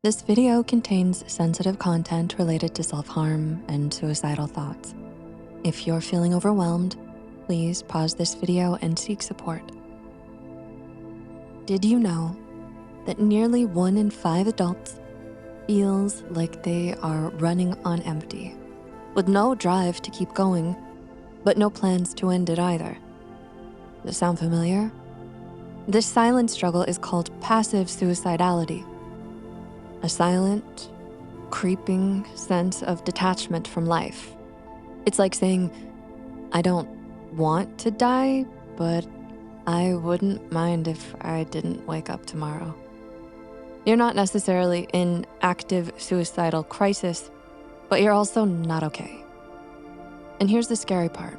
This video contains sensitive content related to self-harm and suicidal thoughts. If you're feeling overwhelmed, please pause this video and seek support. Did you know that nearly 1 in 5 adults feels like they are running on empty, with no drive to keep going, but no plans to end it either? Does this sound familiar? This silent struggle is called passive suicidality. A silent, creeping sense of detachment from life. It's like saying, I don't want to die, but I wouldn't mind if I didn't wake up tomorrow. You're not necessarily in active suicidal crisis, but you're also not okay. And here's the scary part.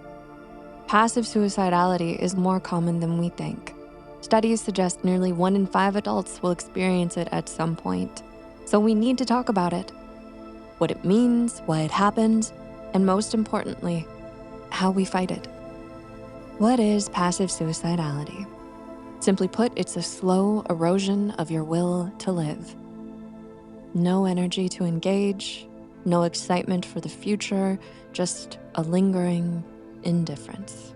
Passive suicidality is more common than we think. Studies suggest nearly 1 in 5 adults will experience it at some point. So we need to talk about it, what it means, why it happens, and most importantly, how we fight it. What is passive suicidality? Simply put, it's a slow erosion of your will to live. No energy to engage, no excitement for the future, just a lingering indifference.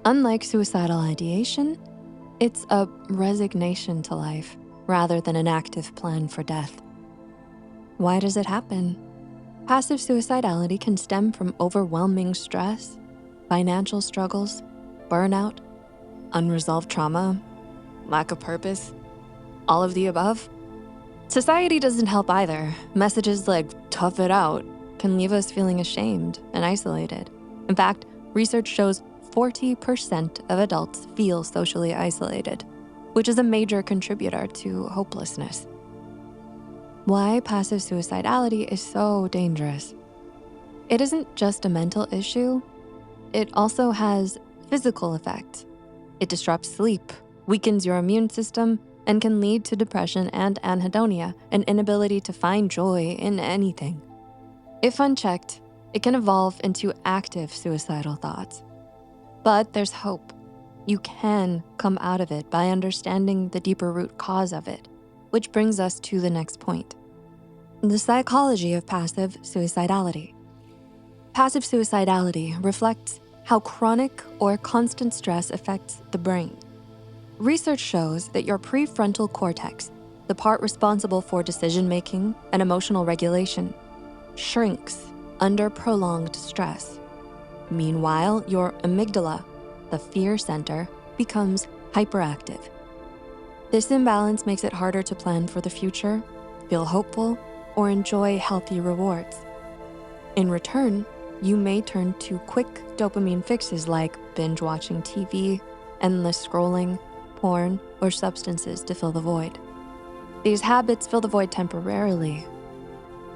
Unlike suicidal ideation, it's a resignation to life, rather than an active plan for death. Why does it happen? Passive suicidality can stem from overwhelming stress, financial struggles, burnout, unresolved trauma, lack of purpose, all of the above. Society doesn't help either. Messages like tough it out can leave us feeling ashamed and isolated. In fact, research shows 40% of adults feel socially isolated, which is a major contributor to hopelessness. Why passive suicidality is so dangerous. It isn't just a mental issue, it also has physical effects. It disrupts sleep, weakens your immune system, and can lead to depression and anhedonia, an inability to find joy in anything. If unchecked, it can evolve into active suicidal thoughts. But there's hope. You can come out of it by understanding the deeper root cause of it, which brings us to the next point. The psychology of passive suicidality. Passive suicidality reflects how chronic or constant stress affects the brain. Research shows that your prefrontal cortex, the part responsible for decision-making and emotional regulation, shrinks under prolonged stress. Meanwhile, your amygdala, the fear center, becomes hyperactive. This imbalance makes it harder to plan for the future, feel hopeful, or enjoy healthy rewards. In return, you may turn to quick dopamine fixes like binge watching TV, endless scrolling, porn, or substances to fill the void. These habits fill the void temporarily,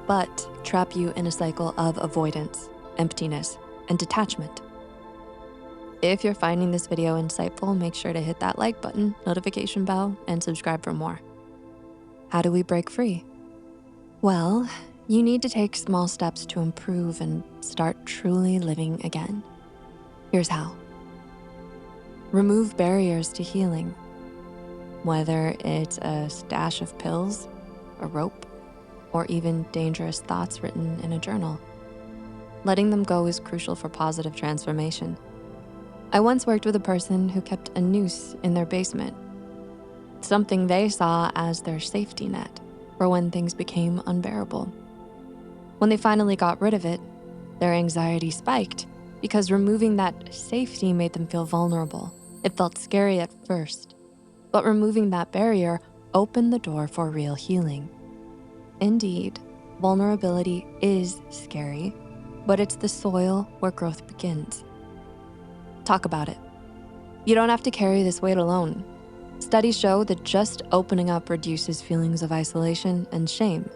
but trap you in a cycle of avoidance, emptiness, and detachment. If you're finding this video insightful, make sure to hit that like button, notification bell, and subscribe for more. How do we break free? Well, you need to take small steps to improve and start truly living again. Here's how. Remove barriers to healing. Whether it's a stash of pills, a rope, or even dangerous thoughts written in a journal. Letting them go is crucial for positive transformation. I once worked with a person who kept a noose in their basement, something they saw as their safety net for when things became unbearable. When they finally got rid of it, their anxiety spiked because removing that safety made them feel vulnerable. It felt scary at first, but removing that barrier opened the door for real healing. Indeed, vulnerability is scary, but it's the soil where growth begins. Talk about it. You don't have to carry this weight alone. Studies show that just opening up reduces feelings of isolation and shame.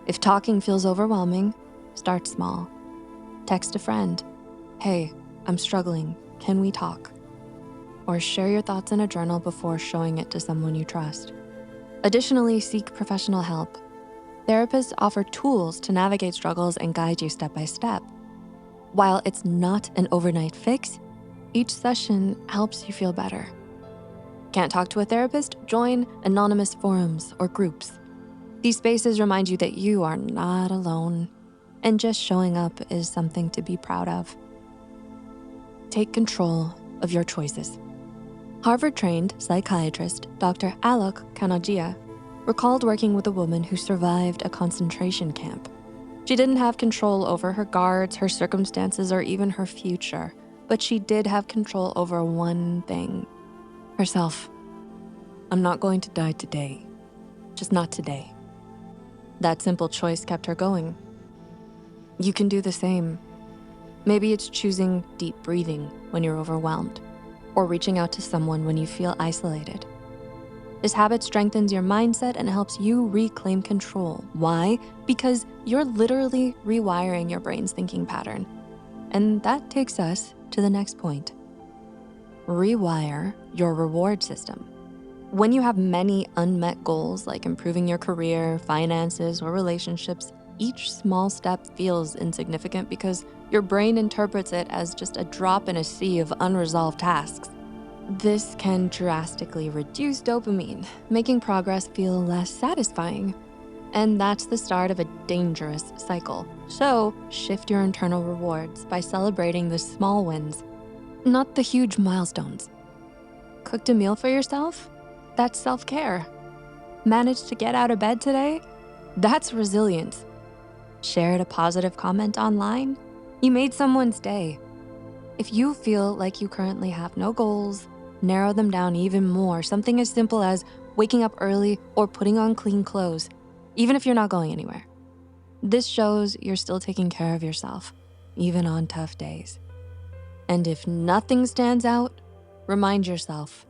If talking feels overwhelming, start small. Text a friend, hey, I'm struggling, can we talk? Or share your thoughts in a journal before showing it to someone you trust. Additionally, seek professional help. Therapists offer tools to navigate struggles and guide you step by step. While it's not an overnight fix, each session helps you feel better. Can't talk to a therapist? Join anonymous forums or groups. These spaces remind you that you are not alone, and just showing up is something to be proud of. Take control of your choices. Harvard-trained psychiatrist Dr. Alok Kanogia recalled working with a woman who survived a concentration camp. She didn't have control over her guards, her circumstances, or even her future, but she did have control over one thing: herself. I'm not going to die today, just not today. That simple choice kept her going. You can do the same. Maybe it's choosing deep breathing when you're overwhelmed, or reaching out to someone when you feel isolated. This habit strengthens your mindset and helps you reclaim control. Why? Because you're literally rewiring your brain's thinking pattern. And that takes us to the next point. Rewire your reward system. When you have many unmet goals like improving your career, finances, or relationships, each small step feels insignificant because your brain interprets it as just a drop in a sea of unresolved tasks. This can drastically reduce dopamine, making progress feel less satisfying. And that's the start of a dangerous cycle. So shift your internal rewards by celebrating the small wins, not the huge milestones. Cooked a meal for yourself? That's self-care. Managed to get out of bed today? That's resilience. Shared a positive comment online? You made someone's day. If you feel like you currently have no goals, narrow them down even more. Something as simple as waking up early or putting on clean clothes, even if you're not going anywhere. This shows you're still taking care of yourself, even on tough days. And if nothing stands out, remind yourself,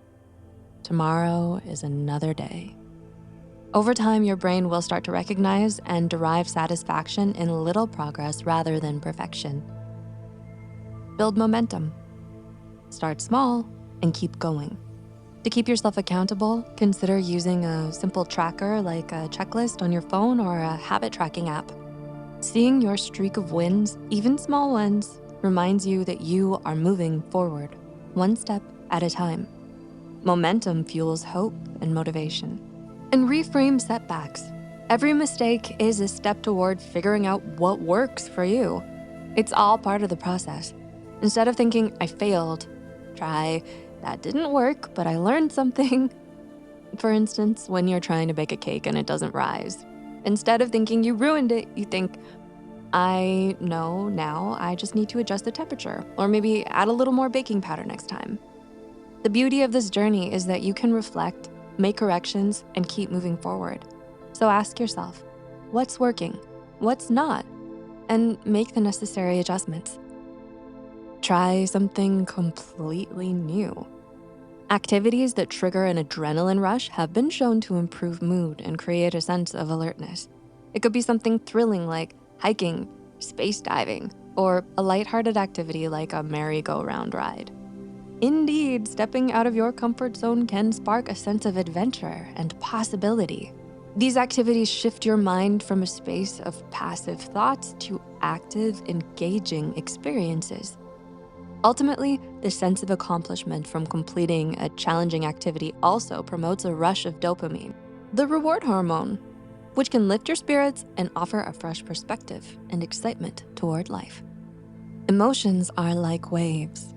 tomorrow is another day. Over time, your brain will start to recognize and derive satisfaction in little progress rather than perfection. Build momentum. Start small and keep going. To keep yourself accountable, consider using a simple tracker like a checklist on your phone or a habit tracking app. Seeing your streak of wins, even small ones, reminds you that you are moving forward, one step at a time. Momentum fuels hope and motivation. And reframe setbacks. Every mistake is a step toward figuring out what works for you. It's all part of the process. Instead of thinking, I failed, try, that didn't work, but I learned something. For instance, when you're trying to bake a cake and it doesn't rise. Instead of thinking you ruined it, you think, I know now I just need to adjust the temperature, or maybe add a little more baking powder next time. The beauty of this journey is that you can reflect, make corrections, and keep moving forward. So ask yourself, what's working, what's not, and make the necessary adjustments. Try something completely new. Activities that trigger an adrenaline rush have been shown to improve mood and create a sense of alertness. It could be something thrilling like hiking, space diving, or a lighthearted activity like a merry-go-round ride. Indeed, stepping out of your comfort zone can spark a sense of adventure and possibility. These activities shift your mind from a space of passive thoughts to active, engaging experiences. Ultimately, the sense of accomplishment from completing a challenging activity also promotes a rush of dopamine, the reward hormone, which can lift your spirits and offer a fresh perspective and excitement toward life. Emotions are like waves.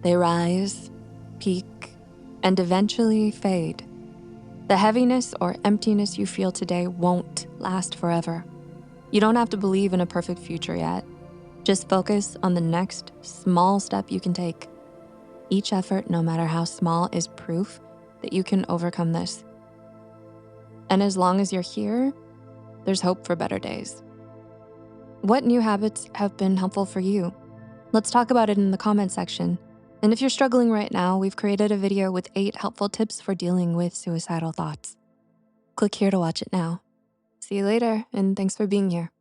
They rise, peak, and eventually fade. The heaviness or emptiness you feel today won't last forever. You don't have to believe in a perfect future yet. Just focus on the next small step you can take. Each effort, no matter how small, is proof that you can overcome this. And as long as you're here, there's hope for better days. What new habits have been helpful for you? Let's talk about it in the comment section. And if you're struggling right now, we've created a video with 8 helpful tips for dealing with suicidal thoughts. Click here to watch it now. See you later, and thanks for being here.